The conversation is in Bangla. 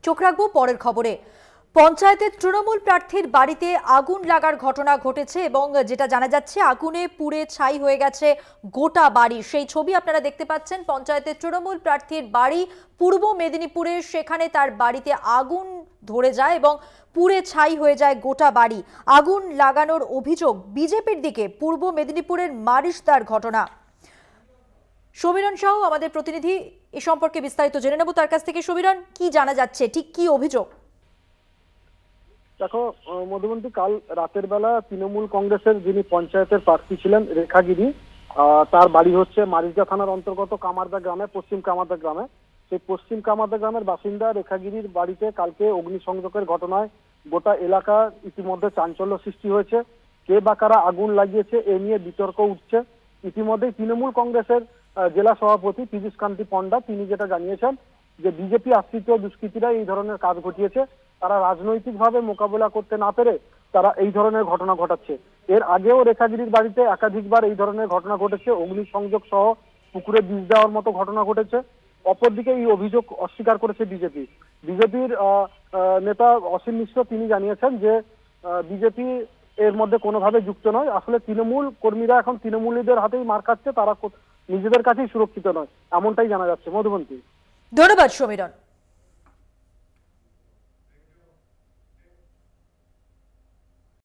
চোখ রাখবো পরের খবরে। পঞ্চায়েতের তৃণমূল প্রার্থীর বাড়িতে আগুন লাগার ঘটনা ঘটেছে এবং যেটা জানা যাচ্ছে আগুনে পুড়ে ছাই হয়ে গেছে গোটা বাড়ি। সেই ছবি আপনারা দেখতে পাচ্ছেন। পঞ্চায়েতের তৃণমূল প্রার্থীর বাড়ি পূর্ব মেদিনীপুরে, সেখানে তার বাড়িতে আগুন ধরে যায় এবং পুড়ে ছাই হয়ে যায় গোটা বাড়ি। আগুন লাগানোর অভিযোগ বিজেপির দিকে। পূর্ব মেদিনীপুরের মারিশদার ঘটনা। সমীরণ সাহু আমাদের প্রতিনিধি, এ সম্পর্কে বিস্তারিত জেনে নেব তার কাছ থেকে। সমীরণ, কি জানা যাচ্ছে, ঠিক কি অভিযোগ? দেখো মধুবন্তী, কাল রাতের বেলা তৃণমূল কংগ্রেসের যিনি পঞ্চায়েতের প্রার্থী ছিলেন রেখাগিরি, তার বাড়ি হচ্ছে মারিজদা থানার অন্তর্গত কামারদা গ্রামে, পশ্চিম কামারদা গ্রামে। সেই পশ্চিম কামারদা গ্রামের বাসিন্দা রেখাগিরির বাড়িতে কালকে অগ্নিসংযোগের ঘটনায় গোটা এলাকা ইতিমধ্যে চাঞ্চল্য সৃষ্টি হয়েছে। কে বা কারা আগুন লাগিয়েছে এ নিয়ে বিতর্ক উঠছে। ইতিমধ্যেই তৃণমূল কংগ্রেসের জেলা সভাপতি পীযূষ কান্তি পণ্ডা তিনি যেটা জানিয়েছেন যে বিজেপি আশ্রিত দুষ্কৃতীরা এই ধরনের কাজ ঘটিয়েছে, তারা রাজনৈতিকভাবে মোকাবেলা করতে না পেরে তারা এই ধরনের ঘটনা ঘটাচ্ছে। এর আগেও রেখাগিরির বাড়িতে একাধিকবার এই ধরনের ঘটনা ঘটেছে, অগ্নিসংযোগ সহ পুকুরে বিষ দেওয়ার মতো ঘটনা ঘটেছে। অপরদিকে এই অভিযোগ অস্বীকার করেছে বিজেপির নেতা অসীম মিশ্র। তিনি জানিয়েছেন যে বিজেপি এর মধ্যে কোনোভাবে যুক্ত নয়। আসলে তৃণমূল কর্মীরা এখন তৃণমূলীদের হাতেই মার খাচ্ছে, তারা নিজেদের কাছেই সুরক্ষিত নয়, এমনটাই জানা যাচ্ছে। মধুবন্তী, ধন্যবাদ সমীরণ।